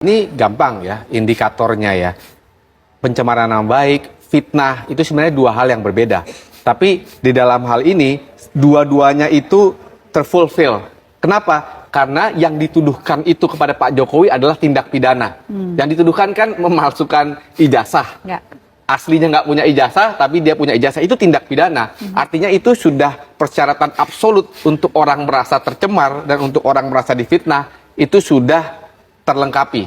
Ini gampang ya indikatornya ya. Pencemaran nama baik, fitnah itu sebenarnya dua hal yang berbeda. Tapi di dalam hal ini dua-duanya itu terfulfill. Kenapa? Karena yang dituduhkan itu kepada Pak Jokowi adalah tindak pidana. Yang dituduhkan kan memalsukan ijazah. Ya. Aslinya nggak punya ijazah, tapi dia punya ijazah, itu tindak pidana. Artinya itu sudah persyaratan absolut untuk orang merasa tercemar dan untuk orang merasa difitnah, itu sudah terlengkapi.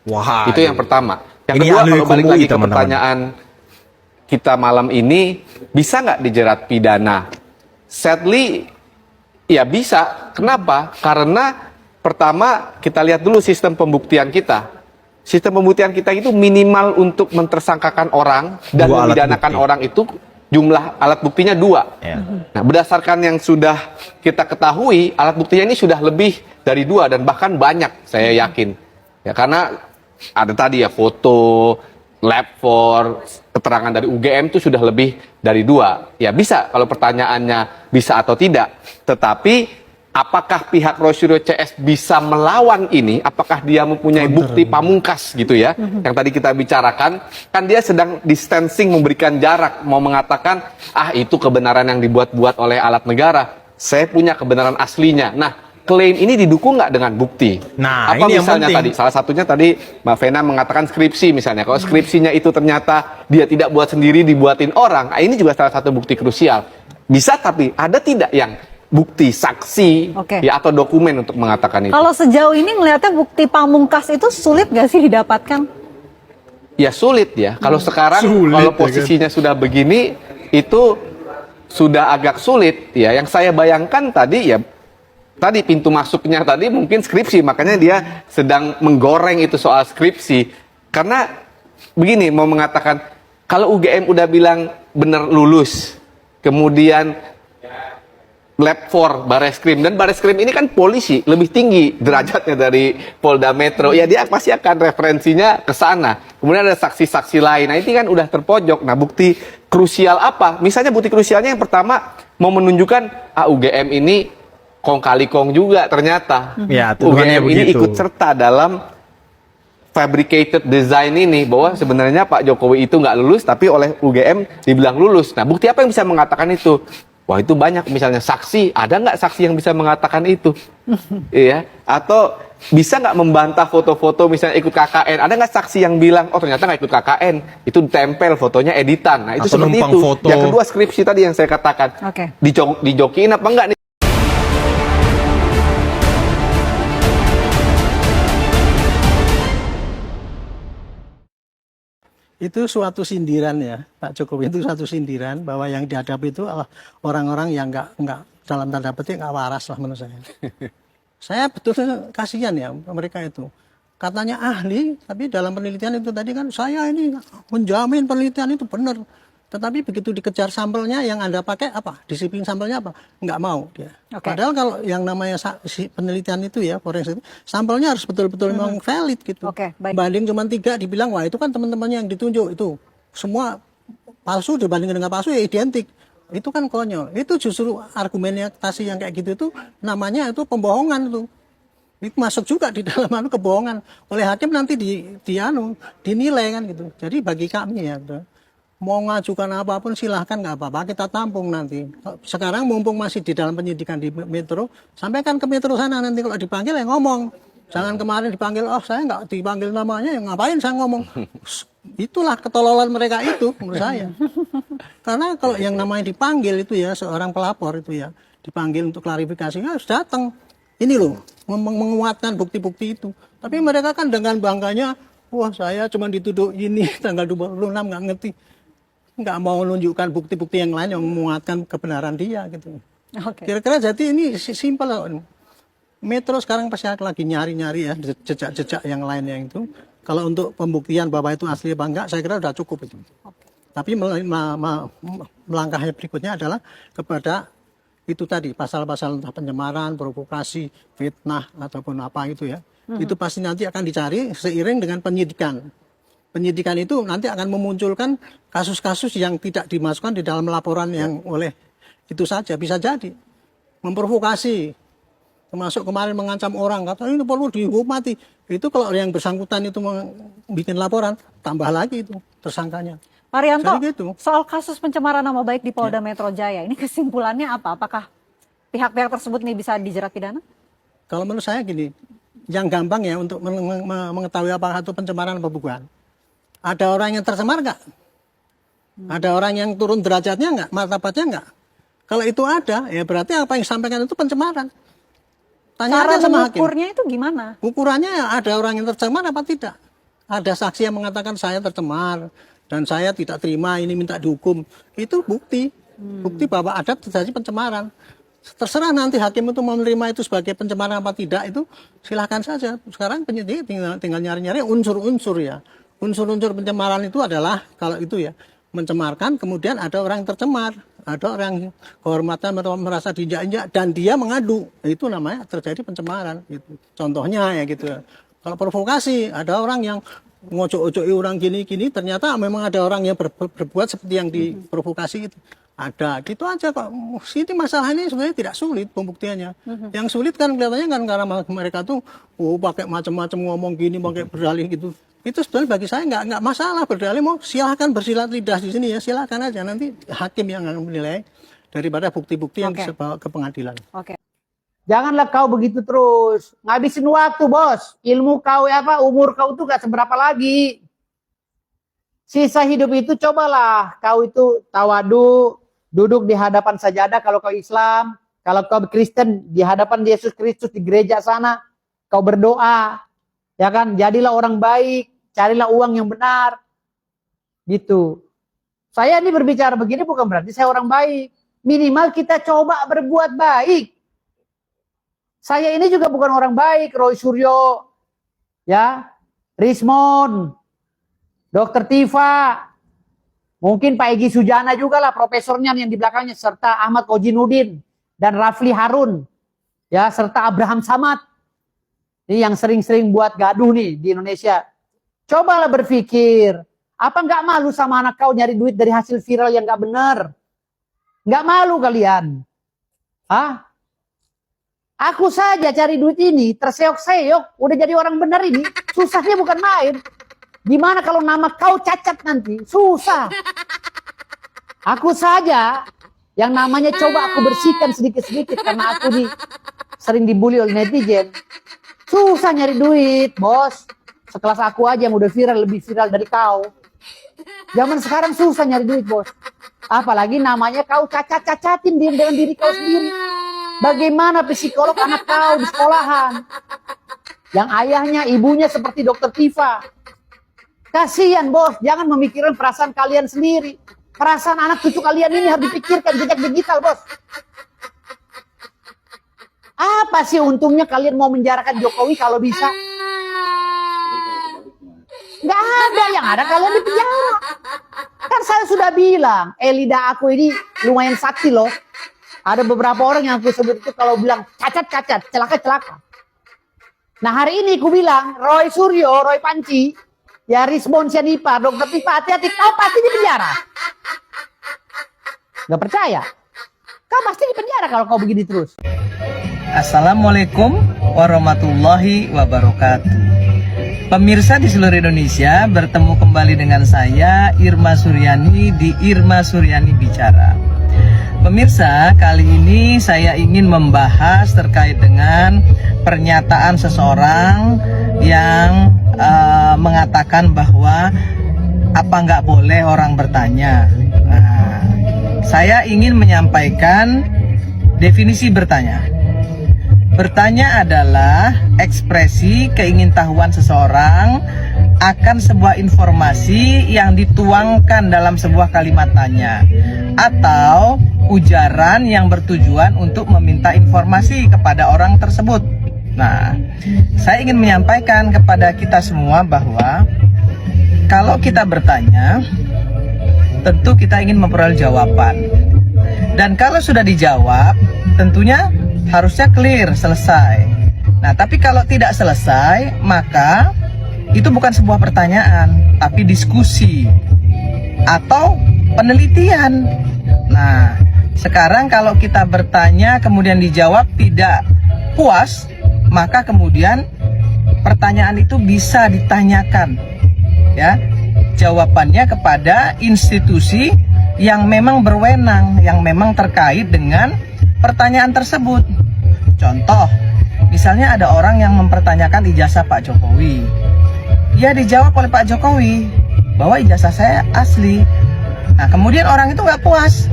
Wah, Itu yang pertama. Yang ini kedua, ahli kalau balik hukum lagi UI, ke teman-teman. pertanyaan kita malam ini, bisa nggak dijerat pidana? Sadly, ya bisa. Kenapa? Karena pertama, kita lihat dulu sistem pembuktian kita. Sistem pembuktian kita itu minimal untuk mentersangkakan orang dan Dua alat memidanakan bukti. orang itu jumlah alat buktinya 2. Ya. Nah, berdasarkan yang sudah kita ketahui, alat buktinya ini sudah lebih dari 2 dan bahkan banyak, saya yakin. Ya, karena ada tadi ya foto, lab for, keterangan dari UGM itu sudah lebih dari 2. Ya bisa kalau pertanyaannya bisa atau tidak. Tetapi apakah pihak Rosyuro CS bisa melawan ini? Apakah dia mempunyai bukti pamungkas gitu ya? Yang tadi kita bicarakan, kan dia sedang distancing, memberikan jarak, mau mengatakan, itu kebenaran yang dibuat-buat oleh alat negara. Saya punya kebenaran aslinya. Nah, klaim ini didukung nggak dengan bukti? Nah, Apa ini yang misalnya penting. tadi? Salah satunya tadi Mbak Vena mengatakan skripsi misalnya. Kalau skripsinya itu ternyata dia tidak buat sendiri, dibuatin orang, ini juga salah satu bukti krusial. Bisa, tapi ada tidak yang bukti saksi Oke. ya atau dokumen untuk mengatakan itu? Kalau sejauh ini ngelihatnya bukti pamungkas itu sulit nggak sih didapatkan? Ya sulit ya. Kalau sekarang Sulit, kalau ya kan? posisinya sudah begini itu sudah agak sulit ya. Yang saya bayangkan tadi ya tadi pintu masuknya tadi mungkin skripsi, makanya dia sedang menggoreng itu soal skripsi. Karena begini mau mengatakan kalau UGM udah bilang benar lulus, kemudian lab for Bareskrim, dan Bareskrim ini kan polisi, lebih tinggi derajatnya dari Polda Metro, ya dia pasti akan referensinya ke sana. Kemudian ada saksi-saksi lain, nah ini kan udah terpojok. Nah bukti krusial apa? Misalnya bukti krusialnya yang pertama mau menunjukkan UGM ini kong kali kong juga ternyata. Ya, tuduhannya UGM ini begitu. ikut serta dalam fabricated design ini, bahwa sebenarnya Pak Jokowi itu nggak lulus, tapi oleh UGM dibilang lulus. Nah bukti apa yang bisa mengatakan itu? Wah itu banyak, misalnya saksi, ada nggak saksi yang bisa mengatakan itu? Iya, atau bisa nggak membantah foto-foto misalnya ikut KKN? Ada nggak saksi yang bilang, oh ternyata nggak ikut KKN, itu ditempel fotonya editan. Nah itu Atau seperti numpang itu. foto. Yang kedua skripsi tadi yang saya katakan, Oke. dijokiin apa enggak nih? Itu suatu sindiran ya, Pak Jokowi, itu suatu sindiran bahwa yang dihadapi itu adalah orang-orang yang nggak dalam tanda petik nggak waras lah menurut saya. Saya betulnya kasihan ya mereka itu. Katanya ahli, tapi dalam penelitian itu tadi kan saya ini menjamin penelitian itu benar. Tetapi begitu dikejar sampelnya yang Anda pakai apa? Disiplin sampelnya apa? Nggak mau dia. Oke. Padahal kalau yang namanya penelitian itu ya, forensik, sampelnya harus betul-betul memang valid gitu. Oke, baik. Banding cuma 3 dibilang, wah itu kan teman-temannya yang ditunjuk itu. Semua palsu dibandingkan dengan palsu ya identik. Itu kan konyol. Itu justru argumentasi yang kayak gitu itu namanya itu pembohongan itu. Itu masuk juga di dalam kebohongan. Oleh hakim nanti dinilai kan gitu. Jadi bagi kami ya, mau ngajukan apapun silahkan nggak apa-apa, kita tampung nanti. Sekarang mumpung masih di dalam penyidikan di Metro, sampaikan ke Metro sana, nanti kalau dipanggil ya ngomong. Jangan kemarin dipanggil, saya nggak dipanggil namanya, ya ngapain saya ngomong. Itulah ketololan mereka itu menurut saya. Karena kalau yang namanya dipanggil itu ya, seorang pelapor itu ya, dipanggil untuk klarifikasi, harus datang. Ini loh, menguatkan bukti-bukti itu. Tapi mereka kan dengan bangganya, wah saya cuma dituduh ini, tanggal 26 nggak ngerti. Nggak mau menunjukkan bukti-bukti yang lain yang menguatkan kebenaran dia gitu. Oke. Kira-kira jadi ini simpel lah. Metro sekarang pasti lagi nyari-nyari ya jejak-jejak yang lainnya itu. Kalau untuk pembuktian bahwa itu asli apa enggak, saya kira sudah cukup itu. Tapi melangkahnya berikutnya adalah kepada itu tadi pasal-pasal entah pencemaran, provokasi, fitnah ataupun apa itu ya. Itu pasti nanti akan dicari seiring dengan penyidikan. Penyidikan itu nanti akan memunculkan kasus-kasus yang tidak dimasukkan di dalam laporan yang oleh itu saja bisa jadi memprovokasi termasuk kemarin mengancam orang, kata ini perlu dihukum mati. Itu kalau yang bersangkutan itu bikin laporan, tambah lagi itu tersangkanya. Pak Rianto, Jadi gitu. soal kasus pencemaran nama baik di Polda Metro Jaya, ini kesimpulannya apa? Apakah pihak-pihak tersebut nih bisa dijerat pidana? Kalau menurut saya gini, yang gampang ya untuk mengetahui apakah itu pencemaran apa bukan. Ada orang yang tercemar nggak? Ada orang yang turun derajatnya nggak? Martabatnya nggak? Kalau itu ada, ya berarti apa yang disampaikan itu pencemaran. Tanya Cara aja sama hakim. mengukurnya itu gimana? Ukurannya ada orang yang tercemar apa tidak? Ada saksi yang mengatakan saya tercemar dan saya tidak terima, ini minta dihukum. Itu bukti. Bukti bahwa ada terjadi pencemaran. Terserah nanti hakim itu mau menerima itu sebagai pencemaran apa tidak, itu silahkan saja. Sekarang penyidik tinggal nyari-nyari unsur-unsur ya. Unsur-unsur pencemaran itu adalah kalau itu ya mencemarkan, kemudian ada orang yang tercemar, ada orang kehormatan merasa diinjak-injak dan dia mengadu, itu namanya terjadi pencemaran. Gitu. Contohnya ya gitu. Kalau provokasi, ada orang yang ngocok-ocoki orang gini-gini, ternyata memang ada orang yang berbuat seperti yang diprovokasi itu. Ada, gitu aja kok. Sini masalah ini sebenarnya tidak sulit pembuktiannya. Yang sulit kan kelihatannya kan karena mereka tuh pakai macam-macam ngomong gini, pakai berdalih gitu. Itu sebenarnya bagi saya nggak masalah berdalih, mau silahkan bersilat lidah di sini ya, silahkan aja, nanti hakim yang akan menilai daripada bukti-bukti yang dibawa ke pengadilan. Oke. Janganlah kau begitu terus. Ngabisin waktu, Bos. Ilmu kau umur kau tuh gak seberapa lagi. Sisa hidup itu cobalah kau itu tawadu, duduk di hadapan sajadah kalau kau Islam. Kalau kau Kristen, di hadapan Yesus Kristus di gereja sana, kau berdoa. Ya kan? Jadilah orang baik, carilah uang yang benar. Gitu. Saya ini berbicara begini bukan berarti saya orang baik. Minimal kita coba berbuat baik. Saya ini juga bukan orang baik, Roy Suryo, ya, Rismond, Dr. Tifa, mungkin Pak Egy Sujana juga lah profesornya yang di belakangnya, serta Ahmad Kojinuddin dan Rafli Harun, ya, serta Abraham Samad, ini yang sering-sering buat gaduh nih di Indonesia. Cobalah berpikir, apa nggak malu sama anak kau nyari duit dari hasil viral yang nggak benar? Nggak malu kalian? Hah? Aku saja cari duit ini, terseok-seok, udah jadi orang benar ini, susahnya bukan main. Gimana kalau nama kau cacat nanti? Susah. Aku saja yang namanya coba aku bersihkan sedikit-sedikit karena aku sering dibully oleh netizen. Susah nyari duit, Bos. Sekelas aku aja yang udah viral, lebih viral dari kau. Zaman sekarang susah nyari duit, Bos. Apalagi namanya kau cacat-cacatin dengan diri kau sendiri. Bagaimana psikolog anak kau di sekolahan? Yang ayahnya, ibunya seperti Dr. Tifa. Kasihan, Bos. Jangan memikirkan perasaan kalian sendiri. Perasaan anak cucu kalian ini harus dipikirkan, jejak digital, Bos. Apa sih untungnya kalian mau menjarakan Jokowi kalau bisa? Nggak ada, yang ada kalian di penjara. Kan saya sudah bilang, lidah aku ini lumayan sakti loh. Ada beberapa orang yang aku sebut itu kalau bilang cacat-cacat, celaka-celaka. Nah hari ini aku bilang, Roy Suryo, Roy Panci, ya Rismond Syanipa, Dr. Tifa, hati-hati, kau pasti di penjara. Gak percaya? Kau pasti di penjara kalau kau begini terus. Assalamualaikum warahmatullahi wabarakatuh. Pemirsa di seluruh Indonesia, bertemu kembali dengan saya Irma Suryani di Irma Suryani Bicara. Pemirsa, kali ini saya ingin membahas terkait dengan pernyataan seseorang yang mengatakan bahwa apa nggak boleh orang bertanya. Nah, saya ingin menyampaikan definisi bertanya. Bertanya adalah ekspresi keingintahuan seseorang akan sebuah informasi yang dituangkan dalam sebuah kalimat tanya atau ujaran yang bertujuan untuk meminta informasi kepada orang tersebut. Nah, saya ingin menyampaikan kepada kita semua bahwa kalau kita bertanya, tentu kita ingin memperoleh jawaban. Dan kalau sudah dijawab, tentunya harusnya clear, selesai. Nah, tapi kalau tidak selesai, maka itu bukan sebuah pertanyaan, tapi diskusi atau penelitian. Nah, sekarang kalau kita bertanya kemudian dijawab tidak puas, maka kemudian pertanyaan itu bisa ditanyakan, ya, jawabannya kepada institusi yang memang berwenang, yang memang terkait dengan pertanyaan tersebut. Contoh, misalnya ada orang yang mempertanyakan ijazah Pak Jokowi. Ya dijawab oleh Pak Jokowi bahwa ijazah saya asli. Nah kemudian orang itu nggak puas.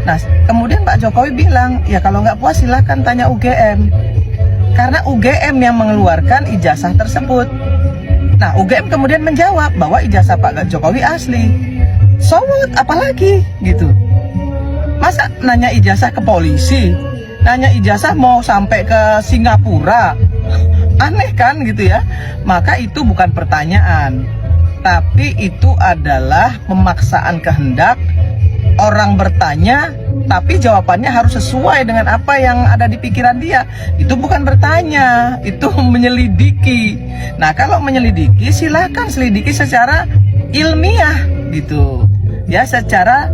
Nah kemudian Pak Jokowi bilang, ya kalau nggak puas silahkan tanya UGM. Karena UGM yang mengeluarkan ijazah tersebut. Nah UGM kemudian menjawab bahwa ijazah Pak Jokowi asli. So what? Apalagi gitu. Masa nanya ijazah ke polisi, nanya ijazah mau sampai ke Singapura, aneh kan gitu ya. Maka itu bukan pertanyaan, tapi itu adalah pemaksaan kehendak. Orang bertanya, tapi jawabannya harus sesuai dengan apa yang ada di pikiran dia. Itu bukan bertanya, itu menyelidiki. Nah kalau menyelidiki, silakan selidiki secara ilmiah gitu, ya, secara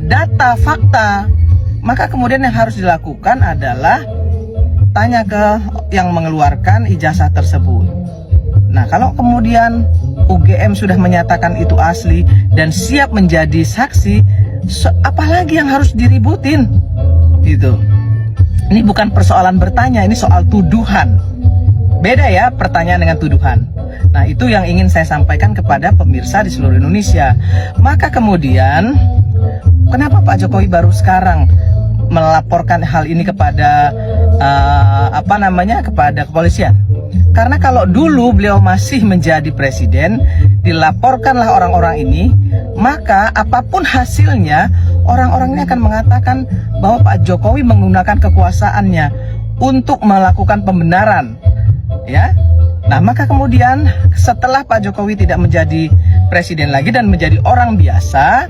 data, fakta. Maka kemudian yang harus dilakukan adalah tanya ke yang mengeluarkan ijazah tersebut. Nah kalau kemudian UGM sudah menyatakan itu asli dan siap menjadi saksi, apalagi yang harus diributin gitu. Ini bukan persoalan bertanya, ini soal tuduhan. Beda ya pertanyaan dengan tuduhan. Nah itu yang ingin saya sampaikan kepada pemirsa di seluruh Indonesia. Maka kemudian kenapa Pak Jokowi baru sekarang melaporkan hal ini kepada kepada kepolisian? Karena kalau dulu beliau masih menjadi presiden, dilaporkanlah orang-orang ini, maka apapun hasilnya, orang-orang ini akan mengatakan bahwa Pak Jokowi menggunakan kekuasaannya untuk melakukan pembenaran, ya. Nah, maka kemudian setelah Pak Jokowi tidak menjadi presiden lagi dan menjadi orang biasa,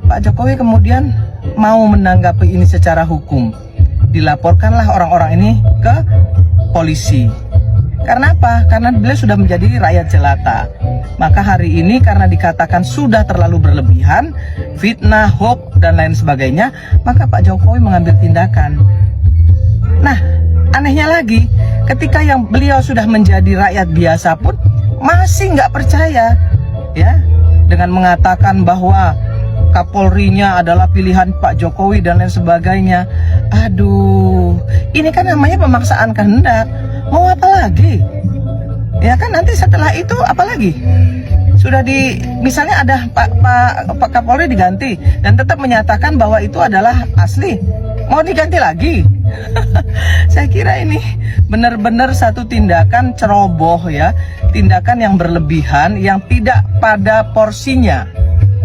Pak Jokowi kemudian mau menanggapi ini secara hukum. Dilaporkanlah orang-orang ini ke polisi. Karena apa? Karena beliau sudah menjadi rakyat jelata. Maka hari ini karena dikatakan sudah terlalu berlebihan, fitnah, hoax, dan lain sebagainya, maka Pak Jokowi mengambil tindakan. Nah, anehnya lagi, ketika yang beliau sudah menjadi rakyat biasa pun masih nggak percaya, ya, dengan mengatakan bahwa Kapolrinya adalah pilihan Pak Jokowi dan lain sebagainya. Aduh, ini kan namanya pemaksaan kehendak. Mau apa lagi? Ya kan nanti setelah itu apa lagi? Sudah misalnya ada Pak Kapolri diganti dan tetap menyatakan bahwa itu adalah asli. Mau diganti lagi? Saya kira ini benar-benar satu tindakan ceroboh, ya, tindakan yang berlebihan, yang tidak pada porsinya,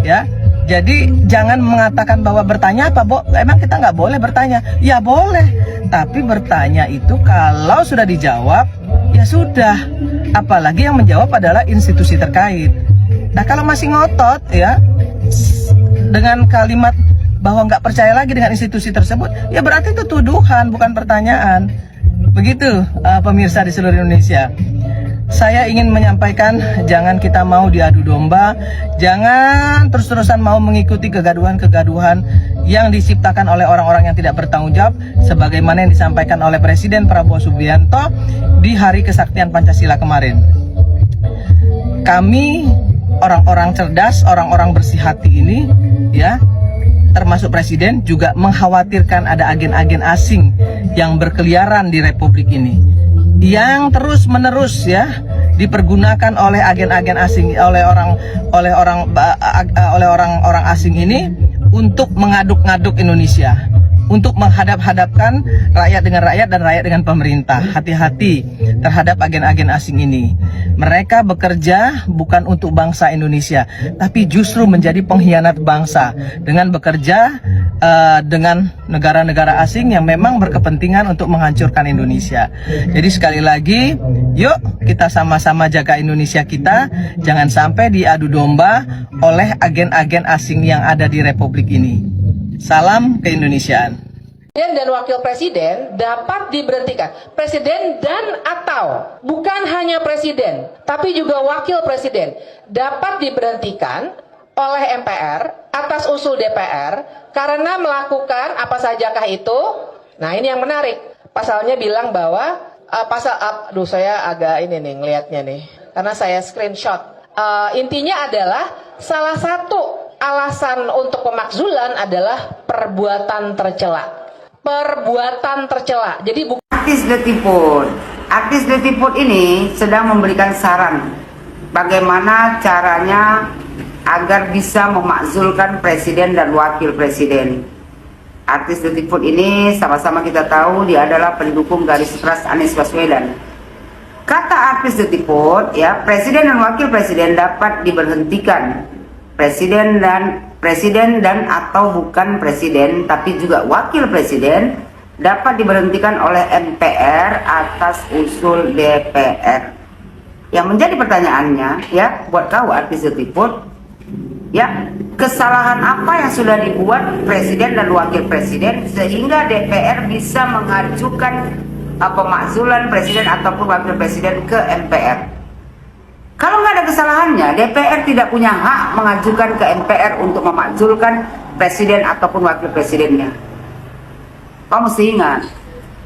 ya. Jadi jangan mengatakan bahwa bertanya apa, Bo? Emang kita nggak boleh bertanya? Ya boleh, tapi bertanya itu kalau sudah dijawab, ya sudah. Apalagi yang menjawab adalah institusi terkait. Nah kalau masih ngotot, ya, dengan kalimat bahwa nggak percaya lagi dengan institusi tersebut, ya berarti itu tuduhan, bukan pertanyaan. Begitu pemirsa di seluruh Indonesia. Saya ingin menyampaikan, jangan kita mau diadu domba, jangan terus-terusan mau mengikuti kegaduhan-kegaduhan yang diciptakan oleh orang-orang yang tidak bertanggung jawab, sebagaimana yang disampaikan oleh Presiden Prabowo Subianto di Hari Kesaktian Pancasila kemarin. Kami, orang-orang cerdas, orang-orang bersih hati ini, ya, termasuk Presiden, juga mengkhawatirkan ada agen-agen asing yang berkeliaran di Republik ini, yang terus-menerus, ya, dipergunakan oleh agen-agen asing, oleh orang-orang asing ini untuk mengaduk-ngaduk Indonesia, untuk menghadap-hadapkan rakyat dengan rakyat dan rakyat dengan pemerintah. Hati-hati terhadap agen-agen asing ini. Mereka bekerja bukan untuk bangsa Indonesia, tapi justru menjadi pengkhianat bangsa dengan bekerja dengan negara-negara asing yang memang berkepentingan untuk menghancurkan Indonesia. Jadi sekali lagi, yuk kita sama-sama jaga Indonesia kita, jangan sampai diadu domba oleh agen-agen asing yang ada di Republik ini. Salam keindonesiaan. Presiden dan wakil presiden dapat diberhentikan. Presiden dan atau bukan hanya presiden, tapi juga wakil presiden dapat diberhentikan oleh MPR atas usul DPR karena melakukan apa sajakah itu? Nah, ini yang menarik. Pasalnya bilang bahwa aduh saya agak ini nih ngelihatnya nih karena saya screenshot. Intinya adalah salah satu alasan untuk pemakzulan adalah perbuatan tercela. Perbuatan tercela. Jadi Artis Detiput ini sedang memberikan saran bagaimana caranya agar bisa memakzulkan presiden dan wakil presiden. Artis Detiput ini sama-sama kita tahu dia adalah pendukung garis keras Anies Baswedan. Kata artis Detiput, ya, presiden dan wakil presiden dapat diberhentikan. Presiden dan atau bukan presiden, tapi juga wakil presiden dapat diberhentikan oleh MPR atas usul DPR. Yang menjadi pertanyaannya, ya, buat kau artis Detiput, ya, kesalahan apa yang sudah dibuat presiden dan wakil presiden sehingga DPR bisa mengajukan pemakzulan presiden ataupun wakil presiden ke MPR? Kalau nggak ada kesalahannya, DPR tidak punya hak mengajukan ke MPR untuk memakzulkan presiden ataupun wakil presidennya. Kau mesti ingat,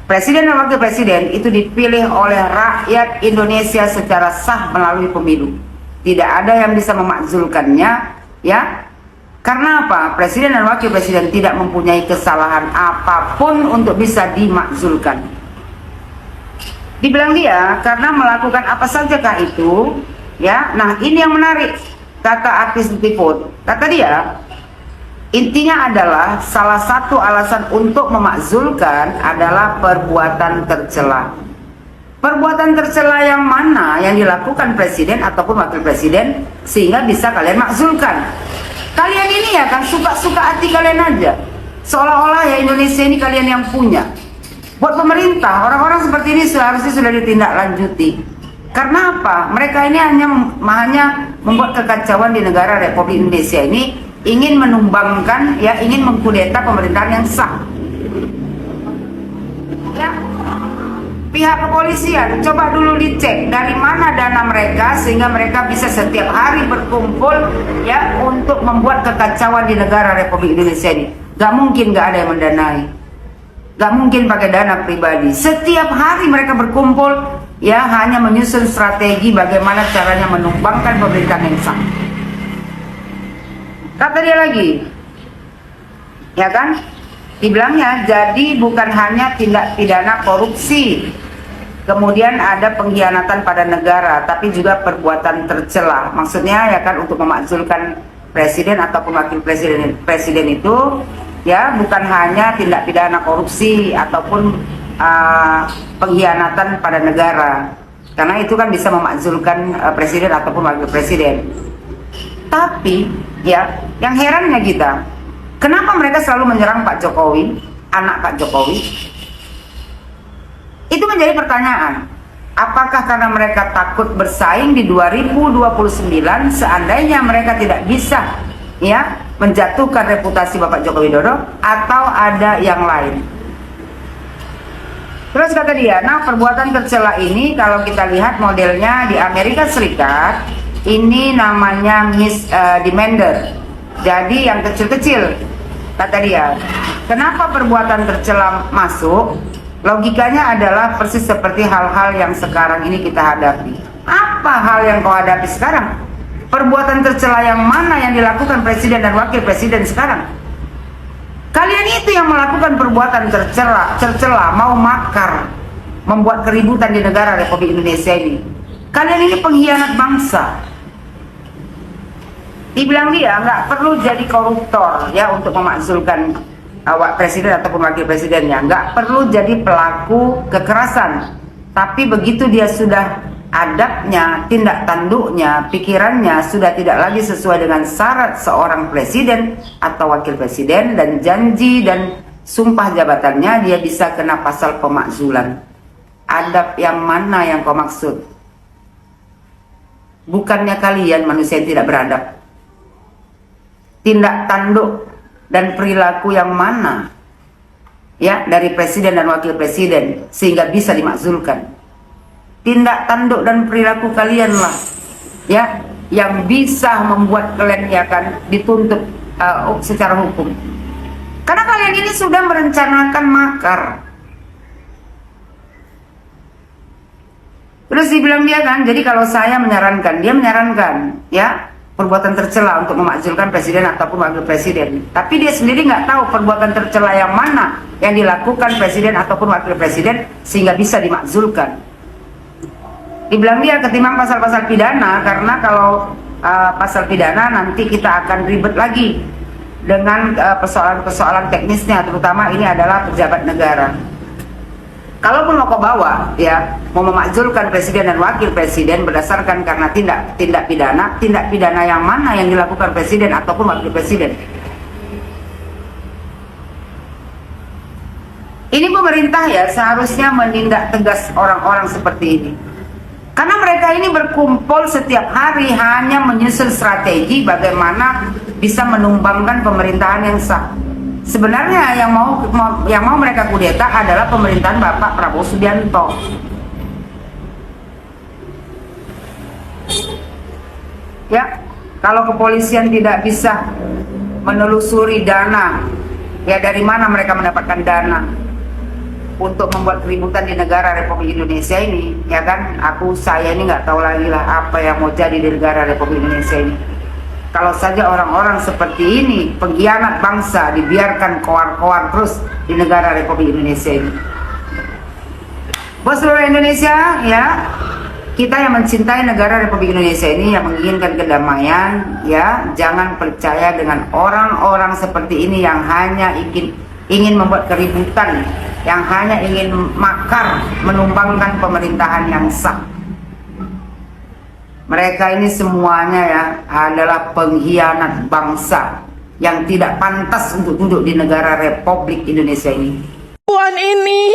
presiden dan wakil presiden itu dipilih oleh rakyat Indonesia secara sah melalui pemilu. Tidak ada yang bisa memakzulkannya, ya. Karena apa? Presiden dan wakil presiden tidak mempunyai kesalahan apapun untuk bisa dimakzulkan. Dibilang dia karena melakukan apa sajakah itu, ya. Nah, ini yang menarik, kata artis Detiput. Kata dia, intinya adalah salah satu alasan untuk memakzulkan adalah perbuatan tercela. Perbuatan tercela yang mana yang dilakukan presiden ataupun wakil presiden sehingga bisa kalian makzulkan? Kalian ini ya kan suka-suka hati kalian aja. Seolah-olah ya Indonesia ini kalian yang punya. Buat pemerintah, orang-orang seperti ini seharusnya sudah ditindaklanjuti. Karena apa? Mereka ini hanya membuat kekacauan di negara Republik Indonesia ini, ingin menumbangkan, ya, ingin mengkudeta pemerintahan yang sah. Ya, pihak kepolisian coba dulu dicek dari mana dana mereka sehingga mereka bisa setiap hari berkumpul, ya, untuk membuat kekacauan di negara Republik Indonesia ini. Gak mungkin gak ada yang mendanai. Gak mungkin pakai dana pribadi. Setiap hari mereka berkumpul, ya, hanya menyusun strategi bagaimana caranya menumbangkan pemerintahan yang sah. Kata dia lagi, ya kan, dibilangnya jadi bukan hanya tindak pidana korupsi, kemudian ada pengkhianatan pada negara, tapi juga perbuatan tercela. Maksudnya ya kan untuk memakzulkan presiden ataupun wakil presiden itu, ya, bukan hanya tindak pidana korupsi ataupun pengkhianatan pada negara, karena itu kan bisa memakzulkan presiden ataupun wakil presiden. Tapi ya, yang herannya kita, kenapa mereka selalu menyerang Pak Jokowi, anak Pak Jokowi? Itu menjadi pertanyaan. Apakah karena mereka takut bersaing di 2029 seandainya mereka tidak bisa, ya, menjatuhkan reputasi Bapak Joko Widodo, atau ada yang lain? Terus kata dia, nah perbuatan tercela ini kalau kita lihat modelnya di Amerika Serikat, ini namanya misdemeanor. Jadi yang kecil-kecil, kata dia. Kenapa perbuatan tercela masuk? Logikanya adalah persis seperti hal-hal yang sekarang ini kita hadapi. Apa hal yang kau hadapi sekarang? Perbuatan tercela yang mana yang dilakukan presiden dan wakil presiden sekarang? Kalian itu yang melakukan perbuatan tercela, mau makar, membuat keributan di negara Republik Indonesia ini. Kalian ini pengkhianat bangsa. Dibilang dia nggak perlu jadi koruptor, ya, untuk memakzulkan presiden ataupun wakil presidennya. Nggak perlu jadi pelaku kekerasan. Tapi begitu dia sudah adabnya, tindak tanduknya, pikirannya sudah tidak lagi sesuai dengan syarat seorang presiden atau wakil presiden dan janji dan sumpah jabatannya, dia bisa kena pasal pemakzulan. Adab yang mana yang kau maksud? Bukannya kalian manusia yang tidak beradab? Tindak tanduk dan perilaku yang mana, ya, dari presiden dan wakil presiden sehingga bisa dimakzulkan? Tindak tanduk dan perilaku kalianlah, ya, yang bisa membuat kalian, ya kan, dituntut secara hukum. Karena kalian ini sudah merencanakan makar. Terus dibilang dia kan, jadi kalau saya menyarankan, dia menyarankan ya perbuatan tercela untuk memakzulkan presiden ataupun wakil presiden. Tapi dia sendiri nggak tahu perbuatan tercela yang mana yang dilakukan presiden ataupun wakil presiden sehingga bisa dimakzulkan. Dibilang dia ketimbang pasal-pasal pidana, karena kalau pasal pidana nanti kita akan ribet lagi dengan persoalan-persoalan teknisnya, terutama ini adalah pejabat negara. Kalaupun mau ke bawah, ya, mau memakzulkan presiden dan wakil presiden berdasarkan karena tindak pidana yang mana yang dilakukan presiden ataupun wakil presiden. Ini pemerintah ya seharusnya menindak tegas orang-orang seperti ini. Karena mereka ini berkumpul setiap hari hanya menyusun strategi bagaimana bisa menumbangkan pemerintahan yang sah. Sebenarnya yang mau mereka kudeta adalah pemerintahan Bapak Prabowo Subianto. Ya, kalau kepolisian tidak bisa menelusuri dana, ya dari mana mereka mendapatkan dana untuk membuat keributan di negara Republik Indonesia ini, ya kan? Saya ini nggak tahu lagi lah apa yang mau jadi di negara Republik Indonesia ini. Kalau saja orang-orang seperti ini, pengkhianat bangsa, dibiarkan koar-koar terus di negara Republik Indonesia ini. Buat seluruh Indonesia, ya, kita yang mencintai negara Republik Indonesia ini, yang menginginkan kedamaian, ya, jangan percaya dengan orang-orang seperti ini yang hanya ingin membuat keributan, yang hanya ingin makar menumbangkan pemerintahan yang sah. Mereka ini semuanya ya adalah pengkhianat bangsa yang tidak pantas untuk duduk di negara Republik Indonesia ini. Puan ini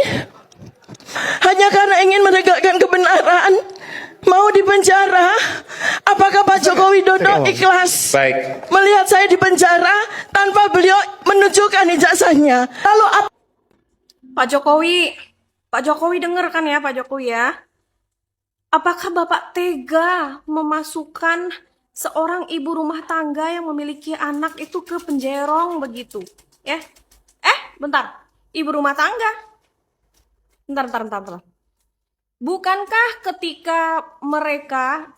hanya karena ingin menegakkan kebenaran mau dipenjara. Apakah Pak Joko Widodo ikhlas melihat saya dipenjara tanpa beliau menunjukkan ijazahnya? Lalu Pak Jokowi dengar kan ya Pak Jokowi ya? Apakah Bapak tega memasukkan seorang ibu rumah tangga yang memiliki anak itu ke penjerong begitu? Ya? Bentar. Ibu rumah tangga? Bentar. Bukankah ketika mereka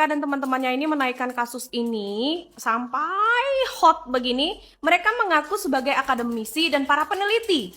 dan teman-temannya ini menaikkan kasus ini sampai hot begini, mereka mengaku sebagai akademisi dan para peneliti.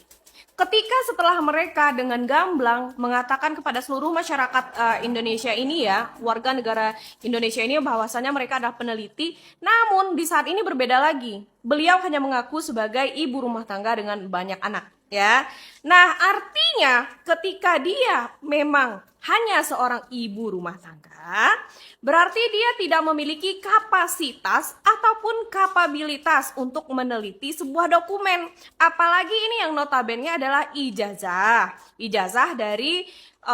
Ketika setelah mereka dengan gamblang mengatakan kepada seluruh masyarakat Indonesia ini ya, warga negara Indonesia ini bahwasanya mereka adalah peneliti, namun di saat ini berbeda lagi. Beliau hanya mengaku sebagai ibu rumah tangga dengan banyak anak, ya. Nah, artinya ketika dia memang hanya seorang ibu rumah tangga, berarti dia tidak memiliki kapasitas ataupun kapabilitas untuk meneliti sebuah dokumen. Apalagi ini yang notabene adalah ijazah dari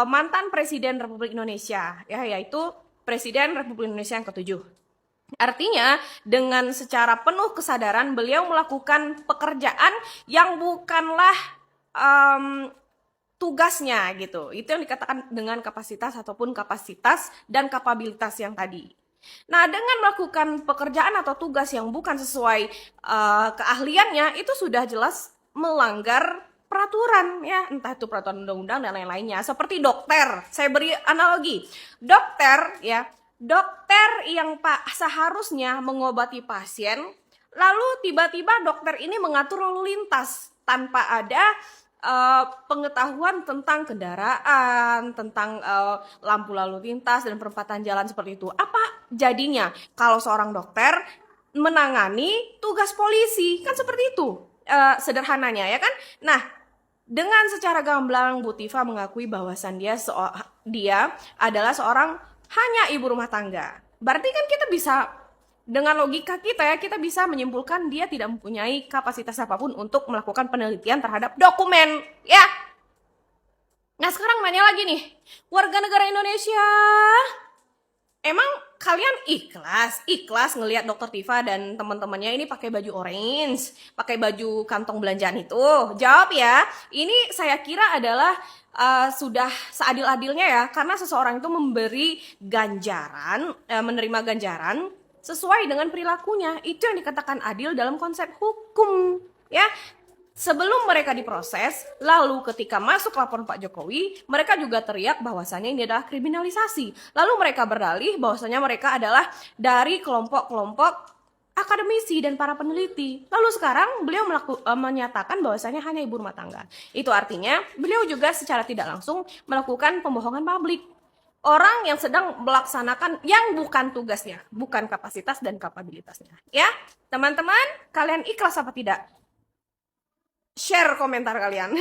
mantan Presiden Republik Indonesia, ya, yaitu Presiden Republik Indonesia yang ke-7. Artinya dengan secara penuh kesadaran beliau melakukan pekerjaan yang bukanlah tugasnya gitu. Itu yang dikatakan dengan kapasitas ataupun kapasitas dan kapabilitas yang tadi. Nah, dengan melakukan pekerjaan atau tugas yang bukan sesuai keahliannya, itu sudah jelas melanggar peraturan ya, entah itu peraturan undang-undang dan lain-lainnya. Seperti dokter, saya beri analogi. Dokter yang seharusnya mengobati pasien, lalu tiba-tiba dokter ini mengatur lalu lintas tanpa ada pengetahuan tentang kendaraan, tentang lampu lalu lintas dan perempatan jalan seperti itu. Apa jadinya kalau seorang dokter menangani tugas polisi? Kan seperti itu sederhananya ya kan? Nah, dengan secara gamblang Bu Tifa mengakui bahwasan dia adalah seorang hanya ibu rumah tangga. Berarti kan kita bisa dengan logika kita bisa menyimpulkan dia tidak mempunyai kapasitas apapun untuk melakukan penelitian terhadap dokumen, ya. Nah, sekarang nanya lagi nih, warga negara Indonesia, emang kalian ikhlas ngelihat Dokter Tifa dan teman-temannya ini pakai baju orange, pakai baju kantong belanjaan itu? Jawab ya. Ini saya kira adalah sudah seadil-adilnya ya, karena seseorang itu menerima ganjaran sesuai dengan perilakunya. Itu yang dikatakan adil dalam konsep hukum, ya. Sebelum mereka diproses, lalu ketika masuk laporan Pak Jokowi, mereka juga teriak bahwasannya ini adalah kriminalisasi. Lalu mereka berdalih bahwasannya mereka adalah dari kelompok-kelompok akademisi dan para peneliti. Lalu sekarang beliau menyatakan bahwasannya hanya ibu rumah tangga. Itu artinya beliau juga secara tidak langsung melakukan pembohongan publik. Orang yang sedang melaksanakan yang bukan tugasnya, bukan kapasitas dan kapabilitasnya. Ya, teman-teman, kalian ikhlas apa tidak? Share komentar kalian.